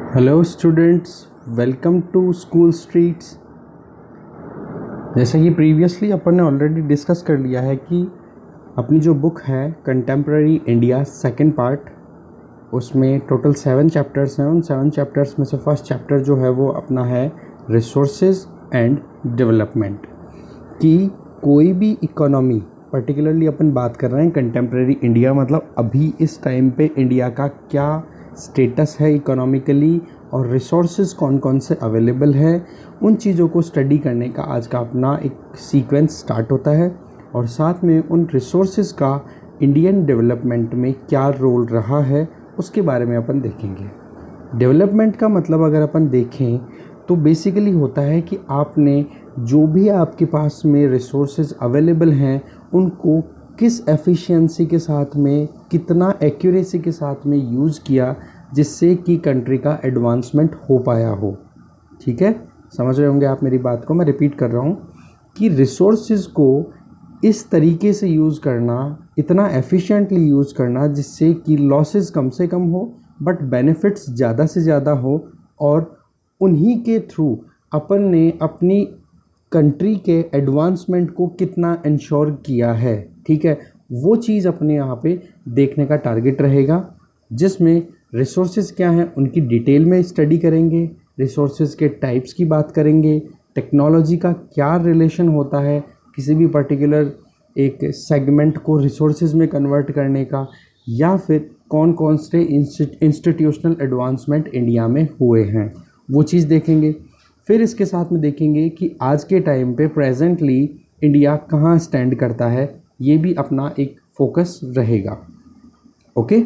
Hello students, welcome to school streets. जैसा कि previously अपन ने ऑलरेडी डिस्कस कर लिया है कि अपनी जो बुक है कंटेम्प्रेरी इंडिया सेकंड पार्ट, उसमें टोटल 7 चैप्टर्स हैं। उन 7 चैप्टर्स में से फर्स्ट चैप्टर जो है वो अपना है रिसोर्सेज एंड डेवलपमेंट। कि कोई भी इकोनॉमी, पर्टिकुलरली अपन बात कर रहे हैं कंटेम्प्रेरी इंडिया, मतलब अभी इस टाइम पे इंडिया का क्या स्टेटस है इकोनॉमिकली और रिसोर्सेज कौन कौन से अवेलेबल है, उन चीज़ों को स्टडी करने का आज का अपना एक सीक्वेंस स्टार्ट होता है। और साथ में उन रिसोर्सेज का इंडियन डेवलपमेंट में क्या रोल रहा है उसके बारे में अपन देखेंगे। डेवलपमेंट का मतलब अगर अपन देखें तो बेसिकली होता है कि आपने जो भी आपके पास में रिसोर्सेज अवेलेबल हैं उनको किस एफिशिएंसी के साथ में, कितना एक्यूरेसी के साथ में यूज़ किया जिससे कि कंट्री का एडवांसमेंट हो पाया हो। ठीक है, समझ रहे होंगे आप मेरी बात को। मैं रिपीट कर रहा हूँ कि रिसोर्सेज को इस तरीके से यूज़ करना, इतना एफिशिएंटली यूज़ करना जिससे कि लॉसेस कम से कम हो बट बेनिफिट्स ज़्यादा से ज़्यादा हो, और उन्हीं के थ्रू अपन ने अपनी कंट्री के एडवांसमेंट को कितना इंश्योर किया है। ठीक है, वो चीज़ अपने यहाँ पे देखने का टारगेट रहेगा, जिसमें रिसोर्सेज क्या हैं उनकी डिटेल में स्टडी करेंगे, रिसोर्सेज के टाइप्स की बात करेंगे, टेक्नोलॉजी का क्या रिलेशन होता है किसी भी पर्टिकुलर एक सेगमेंट को रिसोर्सेज में कन्वर्ट करने का, या फिर कौन कौन से इंस्टीट्यूशनल एडवांसमेंट इंडिया में हुए हैं, वो चीज़ देखेंगे। फिर इसके साथ में देखेंगे कि आज के टाइम पे प्रेजेंटली इंडिया कहाँ स्टैंड करता है, ये भी अपना एक फोकस रहेगा। ओके,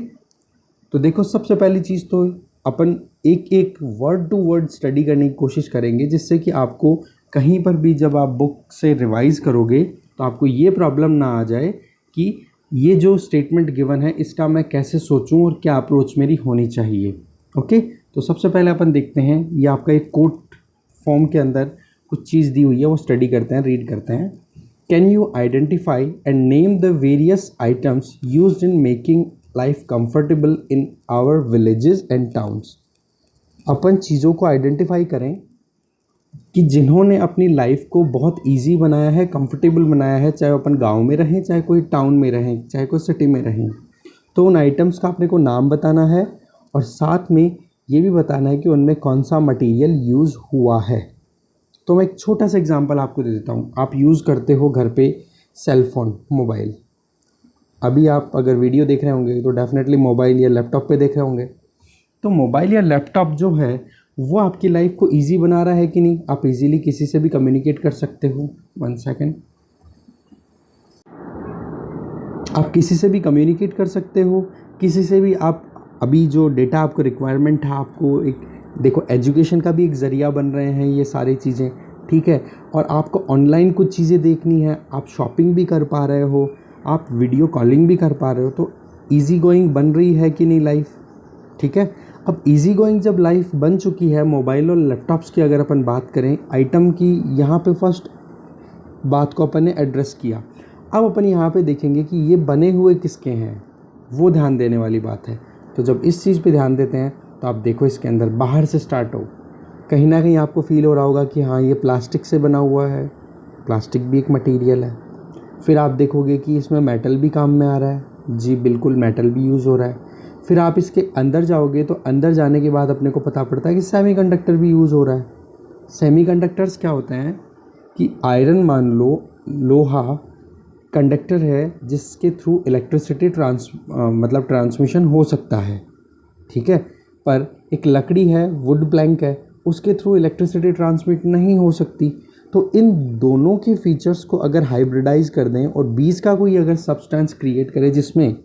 तो देखो सबसे पहली चीज़ तो अपन एक एक वर्ड टू वर्ड स्टडी करने की कोशिश करेंगे, जिससे कि आपको कहीं पर भी जब आप बुक से रिवाइज करोगे तो आपको ये प्रॉब्लम ना आ जाए कि ये जो स्टेटमेंट गिवन है इसका मैं कैसे सोचूं और क्या अप्रोच मेरी होनी चाहिए। ओके, तो सबसे पहले अपन देखते हैं, ये आपका एक कोट फॉर्म के अंदर कुछ चीज़ दी हुई है, वो स्टडी करते हैं, रीड करते हैं। Can you identify and name the various items used in making life comfortable in our villages and towns. अपन चीज़ों को आइडेंटिफाई करें कि जिन्होंने अपनी लाइफ को बहुत इजी बनाया है, कंफर्टेबल बनाया है, चाहे अपन गांव में रहें, चाहे कोई टाउन में रहें, चाहे कोई सिटी में रहें। तो उन आइटम्स का अपने को नाम बताना है और साथ में ये भी बताना है कि उनमें कौन सा मटेरियल यूज़ हुआ है। तो मैं एक छोटा सा एग्जांपल आपको दे देता हूँ। आप यूज़ करते हो घर पे सेल फ़ोन, मोबाइल। अभी आप अगर वीडियो देख रहे होंगे तो डेफिनेटली मोबाइल या लैपटॉप पे देख रहे होंगे। तो मोबाइल या लैपटॉप जो है वो आपकी लाइफ को इजी बना रहा है कि नहीं? आप इजीली किसी से भी कम्युनिकेट कर सकते हो। 1 सेकेंड, आप किसी से भी कम्युनिकेट कर सकते हो, किसी से भी आप अभी जो डेटा आपको रिक्वायरमेंट है, आपको एक देखो एजुकेशन का भी एक ज़रिया बन रहे हैं ये सारी चीज़ें। ठीक है, और आपको ऑनलाइन कुछ चीज़ें देखनी है, आप शॉपिंग भी कर पा रहे हो, आप वीडियो कॉलिंग भी कर पा रहे हो, तो ईजी गोइंग बन रही है कि नहीं लाइफ। ठीक है, अब इजी गोइंग जब लाइफ बन चुकी है, मोबाइल और लैपटॉप्स की अगर अपन बात करें आइटम की, यहाँ पे फर्स्ट बात को अपन ने एड्रेस किया। अब अपन यहाँ पे देखेंगे कि ये बने हुए किसके हैं, वो ध्यान देने वाली बात है। तो जब इस चीज़ पे ध्यान देते हैं तो आप देखो इसके अंदर बाहर से स्टार्ट हो, कहीं ना कहीं आपको फील हो रहा होगा कि हाँ ये प्लास्टिक से बना हुआ है, प्लास्टिक भी एक मटेरियल है। फिर आप देखोगे कि इसमें मेटल भी काम में आ रहा है, जी बिल्कुल मेटल भी यूज़ हो रहा है। फिर आप इसके अंदर जाओगे तो अंदर जाने के बाद अपने को पता पड़ता है कि सेमीकंडक्टर भी यूज़ हो रहा है। सेमीकंडक्टर्स क्या होते हैं कि आयरन, मान लो लोहा कंडक्टर है जिसके थ्रू इलेक्ट्रिसिटी मतलब ट्रांसमिशन हो सकता है। ठीक है, पर एक लकड़ी है, वुड प्लैंक है, उसके थ्रू इलेक्ट्रिसिटी ट्रांसमिट नहीं हो सकती। तो इन दोनों के फीचर्स को अगर हाइब्रिडाइज कर दें और बीच का कोई अगर सब्सटेंस क्रिएट करें जिसमें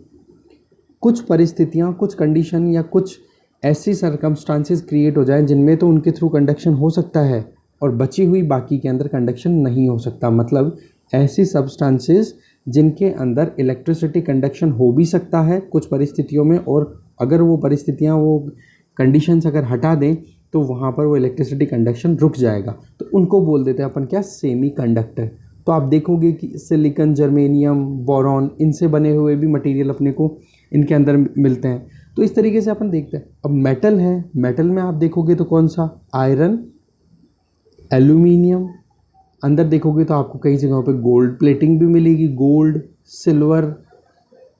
कुछ परिस्थितियाँ, कुछ कंडीशन या कुछ ऐसी सरकमस्टांसेस क्रिएट हो जाएं जिनमें तो उनके थ्रू कंडक्शन हो सकता है और बची हुई बाकी के अंदर कंडक्शन नहीं हो सकता, मतलब ऐसी सब्सटेंसेस जिनके अंदर इलेक्ट्रिसिटी कंडक्शन हो भी सकता है कुछ परिस्थितियों में, और अगर वो परिस्थितियाँ, वो कंडीशंस अगर हटा दें तो वहाँ पर वो इलेक्ट्रिसिटी कंडक्शन रुक जाएगा। तो उनको बोल देते हैं अपन क्या, सेमी कंडक्टर। तो आप देखोगे कि सिलिकॉन, जर्मेनियम, बोरॉन, इनसे बने हुए भी मटेरियल अपने को इनके अंदर मिलते हैं। तो इस तरीके से अपन देखते हैं। अब मेटल है, मेटल में आप देखोगे तो कौन सा, आयरन, एल्यूमिनियम, अंदर देखोगे तो आपको कई जगहों पे गोल्ड प्लेटिंग भी मिलेगी, गोल्ड, सिल्वर,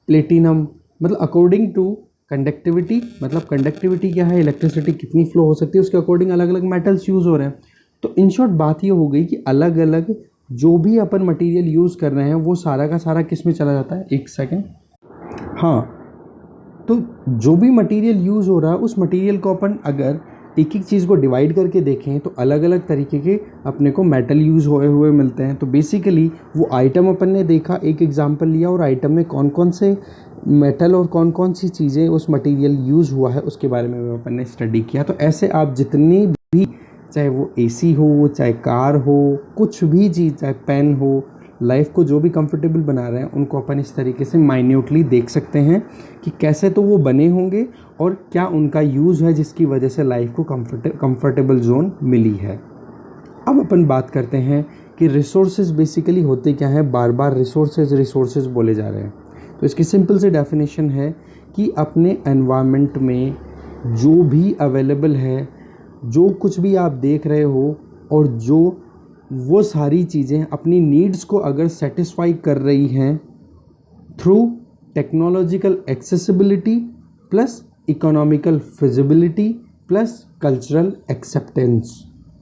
प्लेटिनम, मतलब अकॉर्डिंग टू कंडक्टिविटी, मतलब कंडक्टिविटी क्या है, इलेक्ट्रिसिटी कितनी फ्लो हो सकती है, उसके अकॉर्डिंग अलग अलग मेटल्स यूज़ हो रहे हैं। तो इन शॉर्ट बात ये हो गई कि अलग अलग जो भी अपन मटेरियल यूज़ कर रहे हैं वो सारा का सारा किस में चला जाता है, एक सेकेंड, हाँ, तो जो भी मटेरियल यूज़ हो रहा है उस मटेरियल को अपन अगर एक एक चीज़ को डिवाइड करके देखें तो अलग अलग तरीके के अपने को मेटल यूज़ हुए हुए मिलते हैं। तो बेसिकली वो आइटम अपन ने देखा, एक एग्जांपल लिया और आइटम में कौन कौन से मेटल और कौन कौन सी चीज़ें उस मटेरियल यूज़ हुआ है उसके बारे में अपन ने स्टडी किया। तो ऐसे आप जितनी भी, चाहे वो एसी हो, चाहे कार हो, कुछ भी चीज़, चाहे पेन हो, लाइफ को जो भी कंफर्टेबल बना रहे हैं उनको अपन इस तरीके से माइन्यूटली देख सकते हैं कि कैसे तो वो बने होंगे और क्या उनका यूज़ है जिसकी वजह से लाइफ को कंफर्टेबल जोन मिली है। अब अपन बात करते हैं कि रिसोर्सेज बेसिकली होते क्या हैं, बार बार रिसोर्सेज बोले जा रहे हैं। तो इसकी सिंपल सी डेफिनेशन है कि अपने एनवायरनमेंट में जो भी अवेलेबल है, जो कुछ भी आप देख रहे हो और जो वो सारी चीज़ें अपनी नीड्स को अगर सेटिस्फाई कर रही हैं through technological accessibility plus economical feasibility plus cultural acceptance,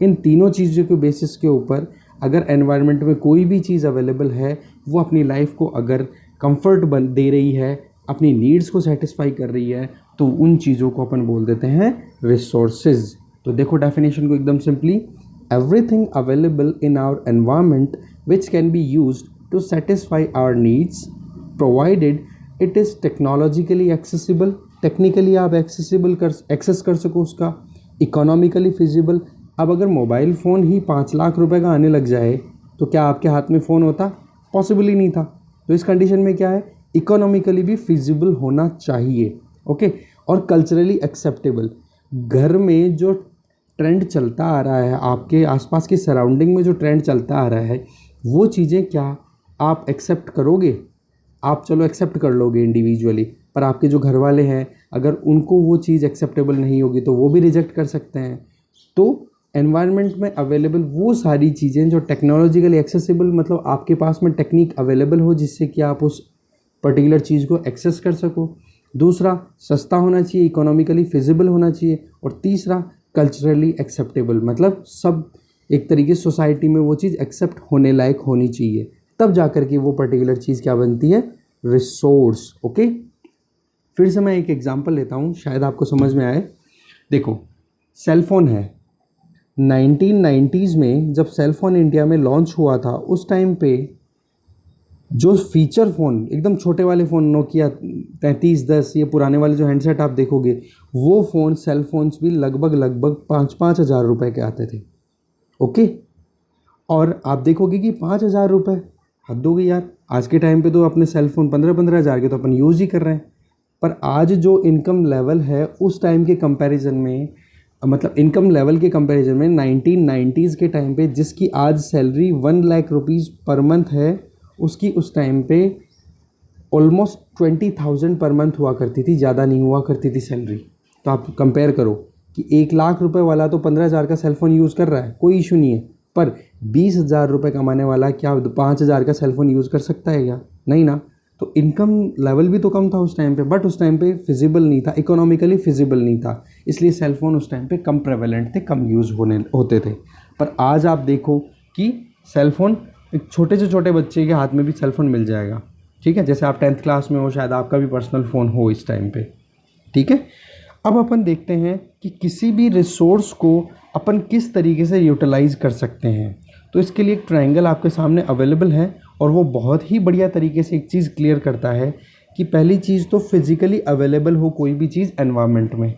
इन तीनों चीज़ों के बेसिस के ऊपर अगर एनवायरनमेंट में कोई भी चीज़ अवेलेबल है वो अपनी लाइफ को अगर कंफर्ट दे रही है, अपनी नीड्स को सेटिस्फाई कर रही है, तो उन चीज़ों को अपन बोल देते हैं रिसोर्सेज। तो देखो डेफिनेशन को एकदम simply, everything available in our environment which can be used to satisfy our needs provided it is technologically accessible, technically आप एक्सेस कर सको उसका, इकोनॉमिकली फिजिबल। अब अगर मोबाइल फ़ोन ही 5 लाख रुपए का आने लग जाए तो क्या आपके हाथ में फ़ोन होता, पॉसिबल ही नहीं था। तो इस कंडीशन में क्या है, इकोनॉमिकली भी फिजिबल होना चाहिए, ओके, और कल्चरली एक्सेप्टेबल। घर में जो ट्रेंड चलता आ रहा है, आपके आसपास की सराउंडिंग में जो ट्रेंड चलता आ रहा है, वो चीज़ें क्या आप एक्सेप्ट करोगे, आप चलो एक्सेप्ट कर लोगे इंडिविजुअली, पर आपके जो घर वाले हैं अगर उनको वो चीज़ एक्सेप्टेबल नहीं होगी तो वो भी रिजेक्ट कर सकते हैं। तो एनवायरनमेंट में अवेलेबल वो सारी चीज़ें जो टेक्नोलॉजिकली एक्सेसिबल, मतलब आपके पास में टेक्निक अवेलेबल हो जिससे कि आप उस पर्टिकुलर चीज़ को एक्सेस कर सको। दूसरा, सस्ता होना चाहिए, इकोनॉमिकली फिजिबल होना चाहिए। और तीसरा, कल्चरली एक्सेप्टेबल, मतलब सब एक तरीके से सोसाइटी में वो चीज़ एक्सेप्ट होने लायक होनी चाहिए, तब जा कर के वो पर्टिकुलर चीज़ क्या बनती है, रिसोर्स। ओके, फिर से मैं एक एग्जांपल लेता हूँ, शायद आपको समझ में आए। देखो, सेलफोन है, 1990s में जब सेलफोन इंडिया में लॉन्च हुआ था उस टाइम पे जो फीचर फ़ोन, एकदम छोटे वाले फ़ोन, नोकिया 3310, ये पुराने वाले जो हैंडसेट आप देखोगे, वो फ़ोन, सेल फोन्स भी लगभग 5-5 हज़ार रुपये के आते थे, ओके। और आप देखोगे कि 5 हज़ार रुपये हद हो गई यार, आज के टाइम पे तो अपने सेल फोन 15-15 हज़ार के तो अपन यूज़ ही कर रहे हैं। पर आज जो इनकम लेवल है उस टाइम के कंपैरिजन में, मतलब इनकम लेवल के कंपैरिजन में 1990s के टाइम पे जिसकी आज salary 1 lakh rupees per month है, उसकी उस टाइम पे ऑलमोस्ट 20,000 पर मंथ हुआ करती थी, ज़्यादा नहीं हुआ करती थी सैलरी। तो आप कंपेयर करो कि 1 लाख रुपए वाला तो 15,000 का सेलफ़ोन यूज़ कर रहा है, कोई इशू नहीं है, पर 20,000 रुपये कमाने वाला क्या 5,000 का सेलफ़ोन यूज़ कर सकता है क्या? नहीं ना। तो इनकम लेवल भी तो कम था उस टाइम पे, बट उस टाइम पे फिजिबल नहीं था, इकोनॉमिकली फिजिबल नहीं था, इसलिए सेलफ़ोन उस टाइम पे कम प्रेवलेंट थे, कम यूज़ होते थे। पर आज आप देखो कि सेलफ़ोन एक छोटे से छोटे बच्चे के हाथ में भी सेलफ़ोन मिल जाएगा, ठीक है। जैसे आप 10th क्लास में हो, शायद आपका भी पर्सनल फ़ोन हो इस टाइम पे, ठीक है। अब अपन देखते हैं कि किसी भी रिसोर्स को अपन किस तरीके से यूटिलाइज़ कर सकते हैं। तो इसके लिए एक ट्रायंगल आपके सामने अवेलेबल है और वो बहुत ही बढ़िया तरीके से एक चीज़ क्लियर करता है कि पहली चीज़ तो फिज़िकली अवेलेबल हो कोई भी चीज़ एनवायरनमेंट में,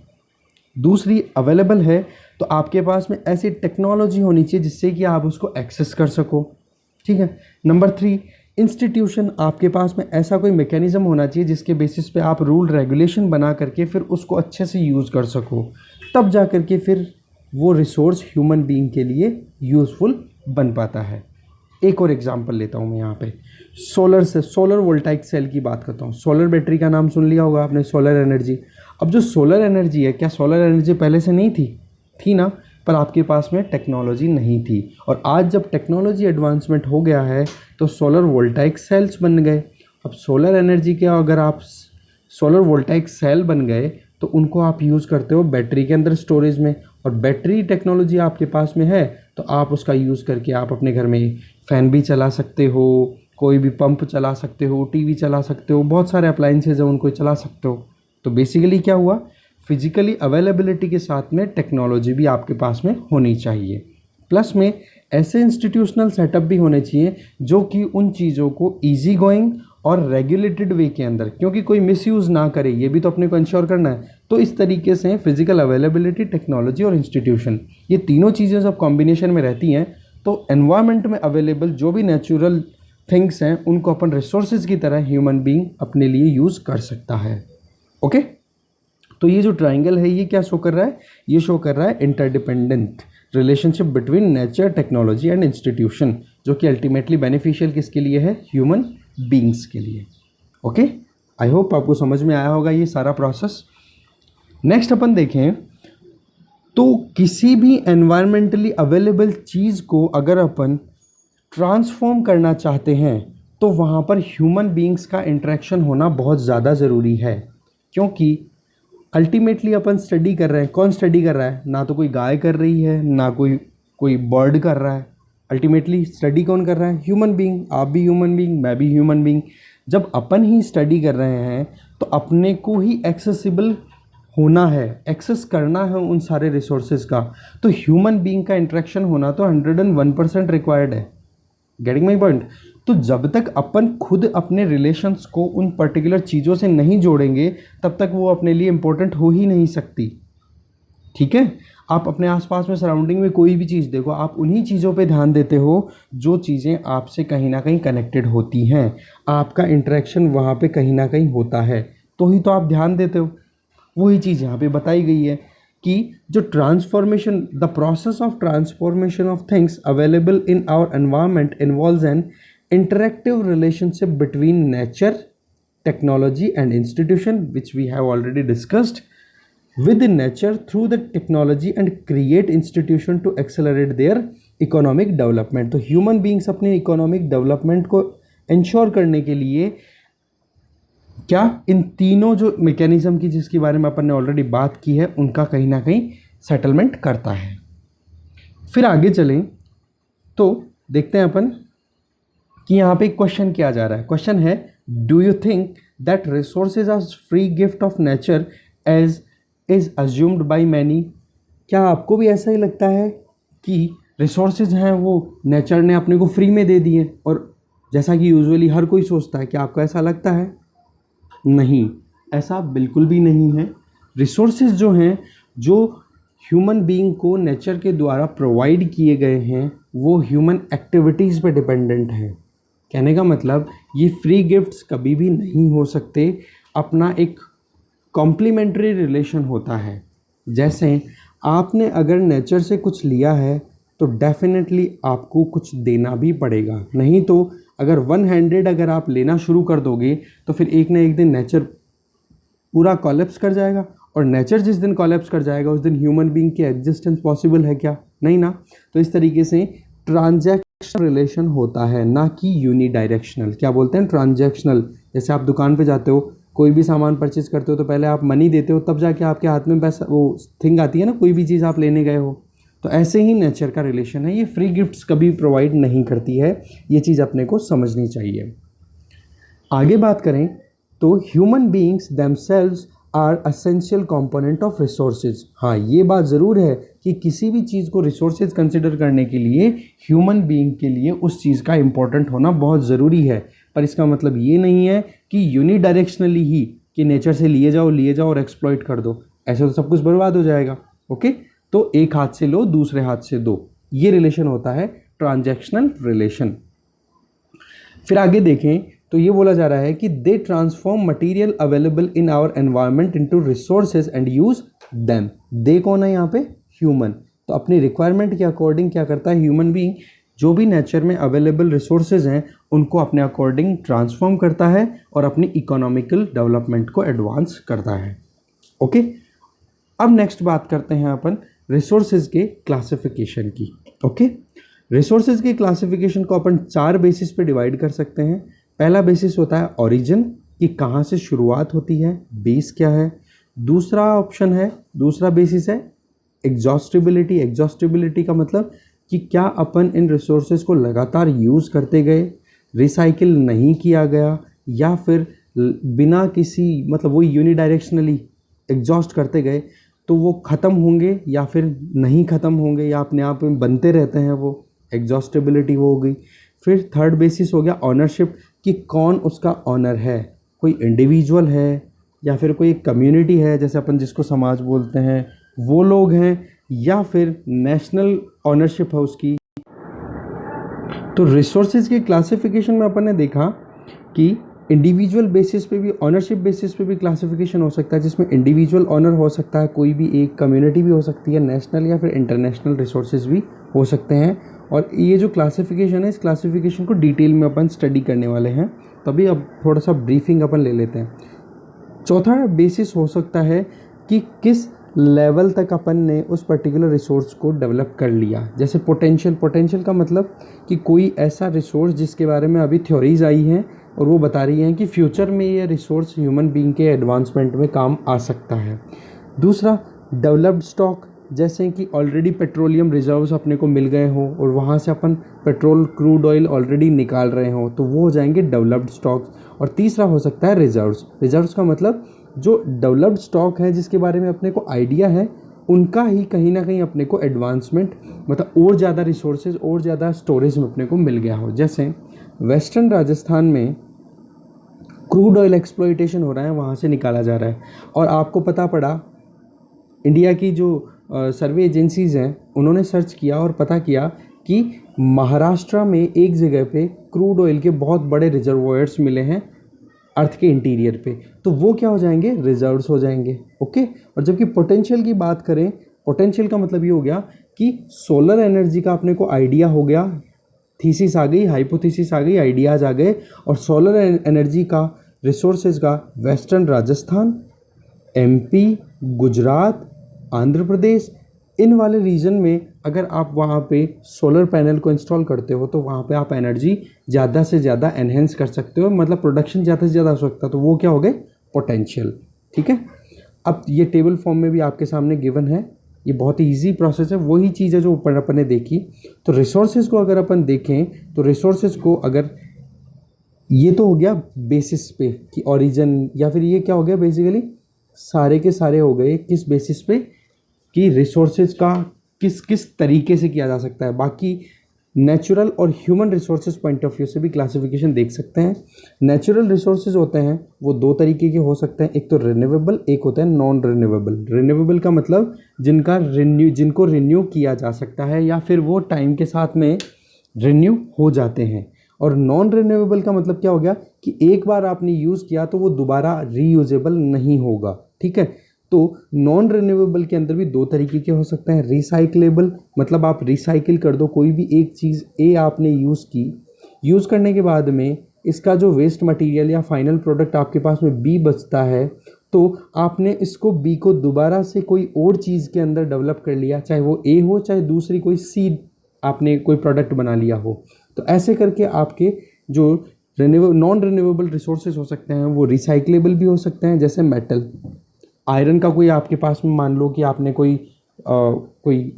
दूसरी अवेलेबल है तो आपके पास में ऐसी टेक्नोलॉजी होनी चाहिए जिससे कि आप उसको एक्सेस कर सको, ठीक है। नंबर 3, इंस्टीट्यूशन, आपके पास में ऐसा कोई मैकेनिज़्म होना चाहिए जिसके बेसिस पे आप रूल रेगुलेशन बना करके फिर उसको अच्छे से यूज़ कर सको, तब जा कर के फिर वो रिसोर्स ह्यूमन बीइंग के लिए यूज़फुल बन पाता है। एक और एग्जांपल लेता हूँ मैं यहाँ पे, सोलर वोल्टाइक सेल की बात करता हूँ। सोलर बैटरी का नाम सुन लिया होगा आपने, सोलर एनर्जी। अब जो सोलर एनर्जी है, क्या सोलर एनर्जी पहले से नहीं थी ना, पर आपके पास में टेक्नोलॉजी नहीं थी। और आज जब टेक्नोलॉजी एडवांसमेंट हो गया है तो सोलर वोल्टाइक सेल्स बन गए। अब सोलर एनर्जी के अगर आप सोलर वोल्टाइक सेल बन गए तो उनको आप यूज़ करते हो बैटरी के अंदर स्टोरेज में, और बैटरी टेक्नोलॉजी आपके पास में है तो आप उसका यूज़ करके आप अपने घर में फ़ैन भी चला सकते हो, कोई भी पंप चला सकते हो, टीवी चला सकते हो, बहुत सारे अप्लाइंसेज हैं उनको चला सकते हो। तो बेसिकली क्या हुआ, फिजिकली अवेलेबिलिटी के साथ में टेक्नोलॉजी भी आपके पास में होनी चाहिए, प्लस में ऐसे इंस्टीट्यूशनल सेटअप भी होने चाहिए जो कि उन चीज़ों को ईजी गोइंग और रेगुलेटेड वे के अंदर, क्योंकि कोई मिसयूज़ ना करे, ये भी तो अपने को इंश्योर करना है। तो इस तरीके से फिजिकल अवेलेबिलिटी, टेक्नोलॉजी और इंस्टीट्यूशन, ये तीनों चीज़ें जब कॉम्बिनेशन में रहती हैं तो एनवायरनमेंट में अवेलेबल जो भी नेचुरल थिंग्स हैं उनको अपन रिसोर्सेज की तरह ह्यूमन बीइंग अपने लिए यूज़ कर सकता है। ओके, तो ये जो ट्राइंगल है ये क्या शो कर रहा है, ये शो कर रहा है interdependent relationship between nature, technology and institution, जो कि अल्टीमेटली बेनिफिशियल किसके लिए है, ह्यूमन बीइंग्स के लिए। ओके, आई होप आपको समझ में आया होगा ये सारा प्रोसेस। नेक्स्ट अपन देखें तो किसी भी एनवायरमेंटली अवेलेबल चीज़ को अगर अपन ट्रांसफॉर्म करना चाहते हैं तो वहाँ पर ह्यूमन बीइंग्स का इंटरेक्शन होना बहुत ज़्यादा ज़रूरी है, क्योंकि अल्टीमेटली अपन स्टडी कर रहे हैं। कौन स्टडी कर रहा है, ना तो कोई गाय कर रही है, ना कोई बर्ड कर रहा है। अल्टीमेटली स्टडी कौन कर रहा है, ह्यूमन बीइंग। आप भी ह्यूमन बीइंग, मैं भी ह्यूमन बीइंग। जब अपन ही स्टडी कर रहे हैं तो अपने को ही एक्सेसिबल होना है, एक्सेस करना है उन सारे रिसोर्सेज का। तो ह्यूमन बीइंग का इंटरेक्शन होना तो 101% रिक्वायर्ड है। Getting my point. तो जब तक अपन खुद अपने रिलेशंस को उन पर्टिकुलर चीज़ों से नहीं जोड़ेंगे तब तक वो अपने लिए इम्पोर्टेंट हो ही नहीं सकती। ठीक है, आप अपने आसपास में सराउंडिंग में कोई भी चीज़ देखो, आप उन्हीं चीज़ों पे ध्यान देते हो जो चीज़ें आपसे कहीं ना कहीं कनेक्टेड होती हैं, आपका इंटरेक्शन वहाँ पे कहीं ना कहीं होता है, तो ही तो आप ध्यान देते हो। वही चीज़ यहाँ पे बताई गई है कि जो transformation, the process of transformation of things available in our environment involves an interactive relationship between nature, technology and institution, which we have already discussed, with nature through the technology and create institution to accelerate their economic development। तो human beings अपने economic development को ensure करने के लिए क्या इन तीनों जो mechanism की जिसके बारे में अपन ने ऑलरेडी बात की है उनका कहीं ना कहीं सेटलमेंट करता है। फिर आगे चलें तो देखते हैं अपन कि यहाँ पे एक क्वेश्चन किया जा रहा है। क्वेश्चन है, do you think that resources are free gift of nature as is assumed by many. क्या आपको भी ऐसा ही लगता है कि रिसोर्सेज हैं वो नेचर ने अपने को फ्री में दे दिए, और जैसा कि यूजुअली हर कोई सोचता है, क्या आपको ऐसा लगता है? नहीं, ऐसा बिल्कुल भी नहीं है। रिसोर्सेज जो हैं, जो ह्यूमन बीइंग को नेचर के द्वारा प्रोवाइड किए गए हैं, वो ह्यूमन एक्टिविटीज़ पे डिपेंडेंट है। कहने का मतलब ये फ्री गिफ्ट्स कभी भी नहीं हो सकते, अपना एक कॉम्प्लीमेंट्री रिलेशन होता है। जैसे आपने अगर नेचर से कुछ लिया है तो डेफिनेटली आपको कुछ देना भी पड़ेगा, नहीं तो अगर वन हैंडेड अगर आप लेना शुरू कर दोगे तो फिर एक ना एक दिन नेचर पूरा कॉलेप्स कर जाएगा, और नेचर जिस दिन कॉलेप्स कर जाएगा उस दिन ह्यूमन बीइंग की एग्जिस्टेंस पॉसिबल है क्या? नहीं ना। तो इस तरीके से ट्रांजैक्शनल रिलेशन होता है, ना कि यूनिडायरेक्शनल। क्या बोलते हैं? ट्रांजैक्शनल। जैसे आप दुकान पे जाते हो, कोई भी सामान परचेज करते हो तो पहले आप मनी देते हो, तब जाके आपके हाथ में पैसा, वो थिंग आती है ना, कोई भी चीज़ आप लेने गए हो। तो ऐसे ही नेचर का रिलेशन है, ये फ्री गिफ्ट्स कभी प्रोवाइड नहीं करती है, ये चीज़ अपने को समझनी चाहिए। आगे बात करें तो human beings themselves are essential component of resources. हाँ, ये बात ज़रूर है कि किसी भी चीज़ को रिसोर्सेज कंसिडर करने के लिए ह्यूमन बीइंग के लिए उस चीज़ का इम्पोर्टेंट होना बहुत ज़रूरी है, पर इसका मतलब ये नहीं है कि यूनिडायरेक्शनली ही कि नेचर से लिए जाओ और एक्सप्लॉइट कर दो, ऐसे तो सब कुछ बर्बाद हो जाएगा। ओके, तो एक हाथ से लो दूसरे हाथ से दो, ये रिलेशन होता है ट्रांजैक्शनल रिलेशन। फिर आगे देखें तो ये बोला जा रहा है कि they transform material available in our environment into resources and use them. दे कौन है यहाँ पे? ह्यूमन। तो अपनी रिक्वायरमेंट के अकॉर्डिंग क्या करता है ह्यूमन बीइंग, जो भी नेचर में अवेलेबल रिसोर्सेज हैं उनको अपने अकॉर्डिंग ट्रांसफॉर्म करता है और अपनी इकोनॉमिकल डेवलपमेंट को एडवांस करता है। ओके, अब नेक्स्ट बात करते हैं अपन रिसोर्सेज के क्लासिफिकेशन की। ओके, रिसोर्सेज के क्लासिफिकेशन को अपन 4 बेसिस पे डिवाइड कर सकते हैं। पहला बेसिस होता है ओरिजिन, कि कहाँ से शुरुआत होती है, बेस क्या है। दूसरा बेसिस है एग्जॉस्टिबिलिटी। एग्जॉस्टिबिलिटी का मतलब कि क्या अपन इन रिसोर्सेज को लगातार यूज़ करते गए, रिसाइकिल नहीं किया गया, या फिर बिना किसी मतलब वो यूनिडायरेक्शनली एग्जॉस्ट करते गए तो वो ख़त्म होंगे या फिर नहीं ख़त्म होंगे, या अपने आप में बनते रहते हैं, वो एग्जॉस्टिबिलिटी वो हो गई। फिर थर्ड बेसिस हो गया ऑनरशिप, कि कौन उसका ऑनर है, कोई इंडिविजुअल है या फिर कोई कम्युनिटी है, जैसे अपन जिसको समाज बोलते हैं वो लोग हैं, या फिर नेशनल ऑनरशिप है उसकी। तो रिसोर्सेज के क्लासिफिकेशन में अपन ने देखा कि इंडिविजुअल बेसिस पे भी, ऑनरशिप बेसिस पे भी क्लासिफिकेशन हो सकता है, जिसमें इंडिविजुअल ऑनर हो सकता है, कोई भी एक कम्युनिटी भी हो सकती है, नेशनल या फिर इंटरनेशनल रिसोर्सेज भी हो सकते हैं। और ये जो क्लासिफिकेशन है, इस क्लासिफिकेशन को डिटेल में अपन स्टडी करने वाले हैं, तभी अब थोड़ा सा ब्रीफिंग अपन ले लेते हैं। चौथा बेसिस हो सकता है कि किस लेवल तक अपन ने उस पर्टिकुलर रिसोर्स को डेवलप कर लिया। जैसे पोटेंशियल का मतलब कि कोई ऐसा रिसोर्स जिसके बारे में अभी थ्योरीज आई हैं और वो बता रही हैं कि फ्यूचर में ये रिसोर्स ह्यूमन बीइंग के एडवांसमेंट में काम आ सकता है। दूसरा डेवलप्ड स्टॉक, जैसे कि ऑलरेडी पेट्रोलियम रिजर्व्स अपने को मिल गए हों और वहाँ से अपन पेट्रोल क्रूड ऑयल ऑलरेडी निकाल रहे हों, तो वो हो जाएंगे डेवलप्ड स्टॉक्स। और तीसरा हो सकता है रिजर्व्स का मतलब जो डेवलप्ड स्टॉक है जिसके बारे में अपने को आइडिया है, उनका ही कहीं ना कहीं अपने को एडवांसमेंट मतलब और ज़्यादा रिसोर्सेज और ज़्यादा स्टोरेज में अपने को मिल गया हो। जैसे वेस्टर्न राजस्थान में क्रूड ऑयल एक्सप्लॉइटेशन हो रहा है, वहाँ से निकाला जा रहा है, और आपको पता पड़ा इंडिया की जो सर्वे एजेंसीज़ हैं उन्होंने सर्च किया और पता किया कि महाराष्ट्र में एक जगह पे क्रूड ऑयल के बहुत बड़े रिजर्वोयर्स मिले हैं अर्थ के इंटीरियर पे, तो वो क्या हो जाएंगे, रिजर्व्स हो जाएंगे। ओके, और जबकि पोटेंशियल की बात करें, पोटेंशियल का मतलब ये हो गया कि सोलर एनर्जी का अपने को आइडिया हो गया, थीसिस आ गई, हाइपोथीसिस आ गई, आइडियाज़ आ गए, और सोलर एनर्जी का रिसोर्सेज का वेस्टर्न राजस्थान, एमपी, गुजरात, आंध्र प्रदेश, इन वाले रीजन में अगर आप वहाँ पे सोलर पैनल को इंस्टॉल करते हो तो वहाँ पे आप एनर्जी ज़्यादा से ज़्यादा एनहेंस कर सकते हो, मतलब प्रोडक्शन ज़्यादा से ज़्यादा हो सकता है, तो वो क्या हो गए, पोटेंशियल। ठीक है, अब ये टेबल फॉर्म में भी आपके सामने गिवन है, ये बहुत ही ईजी प्रोसेस है, वही चीज़ है जो ऊपर अपन ने देखी। तो रिसोर्सेज को अगर अपन देखें तो रिसोर्सेज को अगर, ये तो हो गया बेसिस पे कि ओरिजिन, या फिर ये क्या हो गया बेसिकली सारे के सारे हो गए किस बेसिस पे कि रिसोर्सेज का किस किस तरीके से किया जा सकता है। बाकी नेचुरल और human resources point of view से भी क्लासिफिकेशन देख सकते हैं। नेचुरल रिसोर्सेज होते हैं वो 2 तरीके के हो सकते हैं, एक तो रिन्यूएबल, एक होता है नॉन रिन्यूएबल। रिन्यूएबल का मतलब जिनको रिन्यू किया जा सकता है या फिर वो टाइम के साथ में रिन्यू हो जाते हैं। और नॉन रिन्यूएबल का मतलब क्या हो गया कि एक बार आपने यूज़ किया तो वो दोबारा रीयूजेबल नहीं होगा। ठीक है, तो नॉन रिन्यूएबल के अंदर भी 2 तरीके के हो सकते हैं। रिसाइक्लेबल मतलब आप रिसाइकिल कर दो, कोई भी एक चीज़ ए आपने यूज़ की, यूज़ करने के बाद में इसका जो वेस्ट मटेरियल या फाइनल प्रोडक्ट आपके पास में बी बचता है, तो आपने इसको बी को दोबारा से कोई और चीज़ के अंदर डेवलप कर लिया, चाहे वो ए हो चाहे दूसरी कोई सी आपने कोई प्रोडक्ट बना लिया हो। तो ऐसे करके आपके जो नॉन रिन्यूएबल रिसोर्सेज हो सकते हैं वो रिसाइक्लेबल भी हो सकते हैं। जैसे मेटल, आयरन का कोई आपके पास में मान लो कि आपने कोई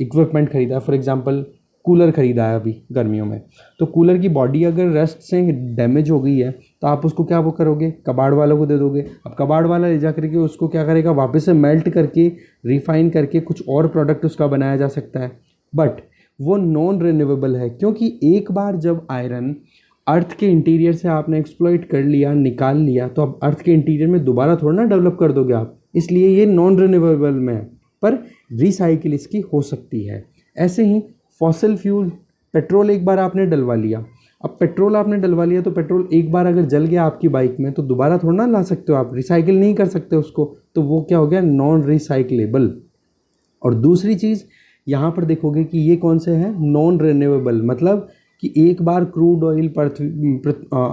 इक्विपमेंट खरीदा है, फॉर एग्जांपल कूलर खरीदा है अभी गर्मियों में, तो कूलर की बॉडी अगर रस्ट से डैमेज हो गई है तो आप उसको क्या वो करोगे, कबाड़ वालों को दे दोगे। अब कबाड़ वाला ले जा करके उसको क्या करेगा, वापस से मेल्ट करके रिफाइन करके कुछ और प्रोडक्ट उसका बनाया जा सकता है, बट वो नॉन रिन्यूएबल है, क्योंकि एक बार जब आयरन अर्थ के इंटीरियर से आपने एक्सप्लॉइट कर लिया, निकाल लिया, तो अब अर्थ के इंटीरियर में दोबारा थोड़ा ना डेवलप कर दोगे आप, इसलिए ये नॉन रिन्यूएबल में है, पर रिसाइकिल इसकी हो सकती है। ऐसे ही फॉसिल फ्यूल, पेट्रोल एक बार आपने डलवा लिया, अब पेट्रोल आपने डलवा लिया तो पेट्रोल एक बार अगर जल गया आपकी बाइक में तो दोबारा थोड़ा ना ला सकते हो आप, रिसाइकिल नहीं कर सकते उसको, तो वो क्या हो गया, नॉन रिसाइकलेबल। और दूसरी चीज़ यहाँ पर देखोगे कि ये कौन से हैं, नॉन रिन्यूएबल, मतलब कि एक बार क्रूड ऑयल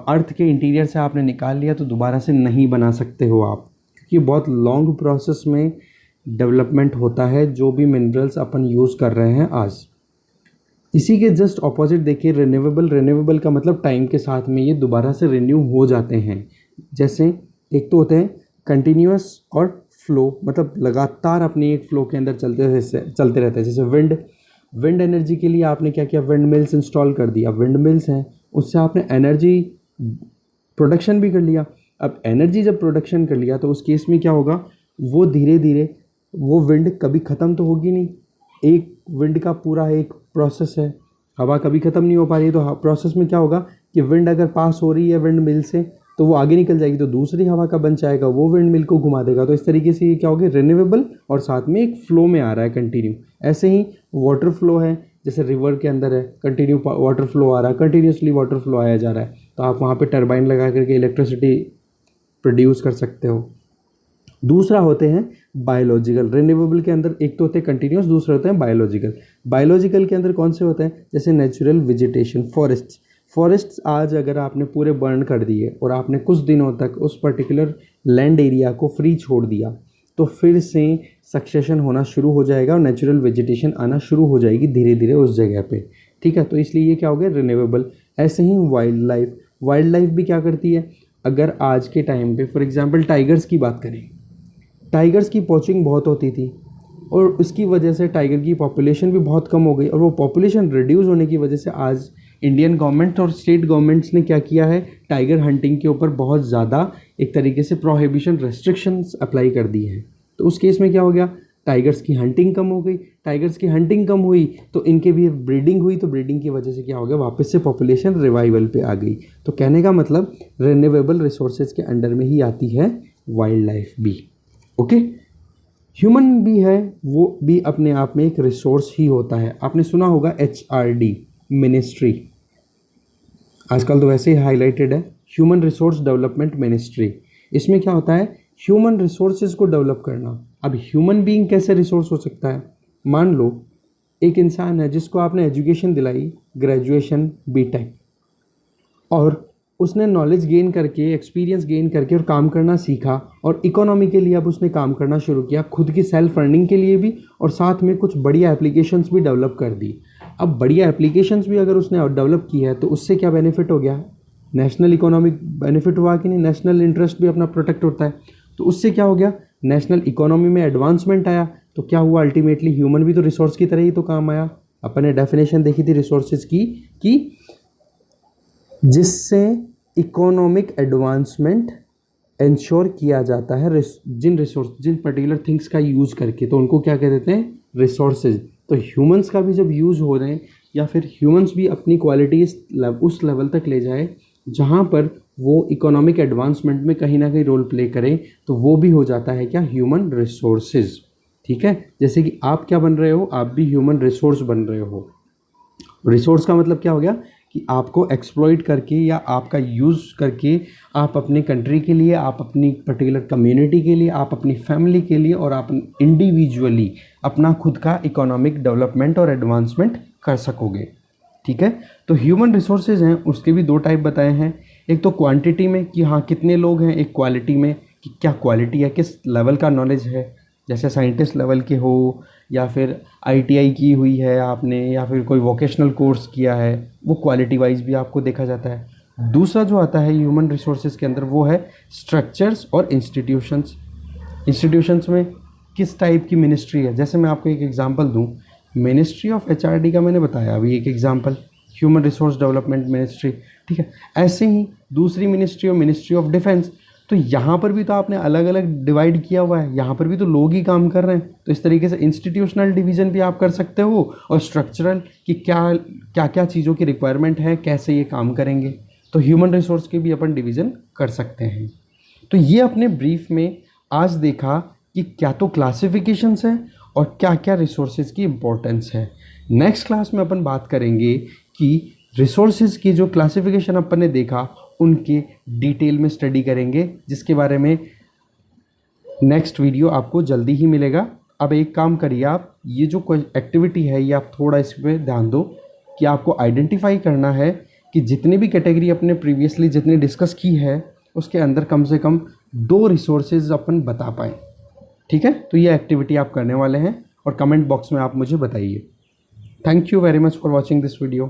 अर्थ के इंटीरियर से आपने निकाल लिया तो दोबारा से नहीं बना सकते हो आप, क्योंकि बहुत लॉन्ग प्रोसेस में डेवलपमेंट होता है जो भी मिनरल्स अपन यूज़ कर रहे हैं आज। इसी के जस्ट ऑपोजिट देखिए रिन्यूएबल। रिन्यूएबल का मतलब टाइम के साथ में ये दोबारा से रिन्यू हो जाते हैं। जैसे एक तो होते हैं कंटिन्यूअस और फ्लो, मतलब लगातार अपनी एक फ्लो के अंदर चलते रहते हैं। जैसे विंड एनर्जी के लिए आपने क्या किया, विंड मिल्स इंस्टॉल कर दिया। विंड मिल्स हैं, उससे आपने एनर्जी प्रोडक्शन भी कर लिया। अब एनर्जी जब प्रोडक्शन कर लिया तो उस केस में क्या होगा, वो धीरे धीरे वो विंड कभी ख़त्म तो होगी नहीं। एक विंड का पूरा एक प्रोसेस है, हवा कभी ख़त्म नहीं हो पा रही है, तो प्रोसेस में क्या होगा कि विंड अगर पास हो रही है विंड मिल से तो वो आगे निकल जाएगी, तो दूसरी हवा का बन जाएगा, वो विंड मिल को घुमा देगा। तो इस तरीके से ये क्या होगा, रिन्यूएबल और साथ में एक फ्लो में आ रहा है कंटिन्यू। ऐसे ही वाटर फ्लो है, जैसे रिवर के अंदर है, कंटिन्यू वाटर फ्लो आ रहा है, कंटिन्यूसली वाटर फ्लो आया जा रहा है, तो आप वहाँ पे टरबाइन लगा करके इलेक्ट्रिसिटी प्रोड्यूस कर सकते हो। दूसरा होते हैं बायोलॉजिकल। रिन्यूएबल के अंदर एक तो होते हैं कंटिन्यूस, दूसरे होते हैं बायोलॉजिकल। बायोलॉजिकल के अंदर कौन से होते हैं, जैसे नेचुरल वेजिटेशन, फॉरेस्ट्स आज अगर आपने पूरे बर्न कर दिए और आपने कुछ दिनों तक उस पर्टिकुलर लैंड एरिया को फ्री छोड़ दिया, तो फिर से सक्सेशन होना शुरू हो जाएगा और नेचुरल वेजिटेशन आना शुरू हो जाएगी धीरे धीरे उस जगह पे। ठीक है, तो इसलिए ये क्या हो गया, रिन्यूएबल। ऐसे ही वाइल्ड लाइफ भी क्या करती है, अगर आज के टाइम पे फॉर एग्जांपल टाइगर्स की बात करें, टाइगर्स की पोचिंग बहुत होती थी और उसकी वजह से टाइगर की पॉपुलेशन भी बहुत कम हो गई, और वो पॉपुलेशन रिड्यूस होने की वजह से आज इंडियन गवर्नमेंट और स्टेट गवर्नमेंट्स ने क्या किया है, टाइगर हंटिंग के ऊपर बहुत ज़्यादा एक तरीके से प्रोहिबिशन रेस्ट्रिक्शंस अप्लाई कर दी हैं। तो उस केस में क्या हो गया, टाइगर्स की हंटिंग कम हो गई। टाइगर्स की हंटिंग कम हुई तो इनके भी ब्रीडिंग हुई, तो ब्रीडिंग की वजह से क्या हो गया, वापस से पॉपुलेशन रिवाइवल पे आ गई। तो कहने का मतलब रिन्यूएबल रिसोर्सेज के अंडर में ही आती है वाइल्ड लाइफ भी। ओके, ह्यूमन भी है, वो भी अपने आप में एक रिसोर्स ही होता है। आपने सुना होगा HRD मिनिस्ट्री, आजकल तो वैसे ही हाईलाइटेड है, ह्यूमन रिसोर्स डेवलपमेंट मिनिस्ट्री। इसमें क्या होता है, ह्यूमन रिसोर्सेज को डेवलप करना। अब ह्यूमन बीइंग कैसे रिसोर्स हो सकता है, मान लो एक इंसान है जिसको आपने एजुकेशन दिलाई, ग्रेजुएशन बीटेक, और उसने नॉलेज गेन करके, एक्सपीरियंस गेन करके और काम करना सीखा, और इकोनॉमी के लिए अब उसने काम करना शुरू किया, खुद की सेल्फ अर्निंग के लिए भी, और साथ में कुछ बढ़िया एप्लीकेशंस भी डेवलप कर दी। अब बढ़िया एप्लीकेशंस भी अगर उसने डेवलप की है तो उससे क्या बेनिफिट हो गया, नेशनल इकोनॉमिक बेनिफिट हुआ कि नहीं, नेशनल इंटरेस्ट भी अपना प्रोटेक्ट होता है। तो उससे क्या हो गया, नेशनल इकोनॉमी में एडवांसमेंट आया। तो क्या हुआ, अल्टीमेटली ह्यूमन भी तो रिसोर्स की तरह ही तो काम आया। अपन ने डेफिनेशन देखी थी रिसोर्सेज की कि जिससे इकोनॉमिक एडवांसमेंट इंश्योर किया जाता है जिन पर्टिकुलर थिंग्स का यूज़ करके, तो उनको क्या कह देते हैं, रिसोर्सेज। तो ह्यूमंस का भी जब यूज़ हो रहे हैं, या फिर ह्यूमंस भी अपनी क्वालिटी उस लेवल तक ले जाए जहाँ पर वो इकोनॉमिक एडवांसमेंट में कहीं ना कहीं रोल प्ले करें, तो वो भी हो जाता है क्या, ह्यूमन रिसोर्सेज। ठीक है, जैसे कि आप क्या बन रहे हो, आप भी ह्यूमन रिसोर्स बन रहे हो। रिसोर्स का मतलब क्या हो गया कि आपको एक्सप्लॉइट करके या आपका यूज़ करके आप अपने कंट्री के लिए, आप अपनी पर्टिकुलर कम्युनिटी के लिए, आप अपनी फैमिली के लिए, और आप इंडिविजुअली अपना खुद का इकोनॉमिक डेवलपमेंट और एडवांसमेंट कर सकोगे। ठीक है, तो ह्यूमन रिसोर्सेज हैं, उसके भी दो टाइप बताए हैं। एक तो क्वांटिटी में कि हाँ कितने लोग हैं, एक क्वालिटी में कि क्या क्वालिटी है, किस लेवल का नॉलेज है, जैसे साइंटिस्ट लेवल के हो, या फिर ITI की हुई है आपने, या फिर कोई वोकेशनल कोर्स किया है, वो क्वालिटी वाइज भी आपको देखा जाता है। दूसरा जो आता है ह्यूमन रिसोर्सेज के अंदर, वो है स्ट्रक्चर्स और इंस्टीट्यूशंस में किस टाइप की मिनिस्ट्री है। जैसे मैं आपको एक एग्जांपल दूं, मिनिस्ट्री ऑफ HRD का मैंने बताया अभी एक example, human resource development ministry. ठीक है, ऐसे ही दूसरी मिनिस्ट्री और मिनिस्ट्री ऑफ डिफेंस, तो यहाँ पर भी तो आपने अलग अलग डिवाइड किया हुआ है, यहाँ पर भी तो लोग ही काम कर रहे हैं। तो इस तरीके से इंस्टीट्यूशनल डिवीज़न भी आप कर सकते हो, और स्ट्रक्चरल कि क्या चीज़ों की रिक्वायरमेंट है, कैसे ये काम करेंगे, तो ह्यूमन रिसोर्स के भी अपन डिवीज़न कर सकते हैं। तो ये अपने ब्रीफ में आज देखा कि क्या तो क्लासिफिकेशंस हैं और क्या क्या रिसोर्सेज की इम्पोर्टेंस है। नेक्स्ट क्लास में अपन बात करेंगे कि रिसोर्सेज की जो क्लासिफिकेशन अपन ने देखा उनके डिटेल में स्टडी करेंगे, जिसके बारे में नेक्स्ट वीडियो आपको जल्दी ही मिलेगा। अब एक काम करिए, आप ये जो कोई एक्टिविटी है ये आप थोड़ा इस पर ध्यान दो कि आपको आइडेंटिफाई करना है कि जितनी भी कैटेगरी अपने प्रीवियसली जितनी डिस्कस की है उसके अंदर कम से कम 2 रिसोर्सेज अपन बता पाएँ। ठीक है, तो ये एक्टिविटी आप करने वाले हैं और कमेंट बॉक्स में आप मुझे बताइए। Thank you very much for watching this video.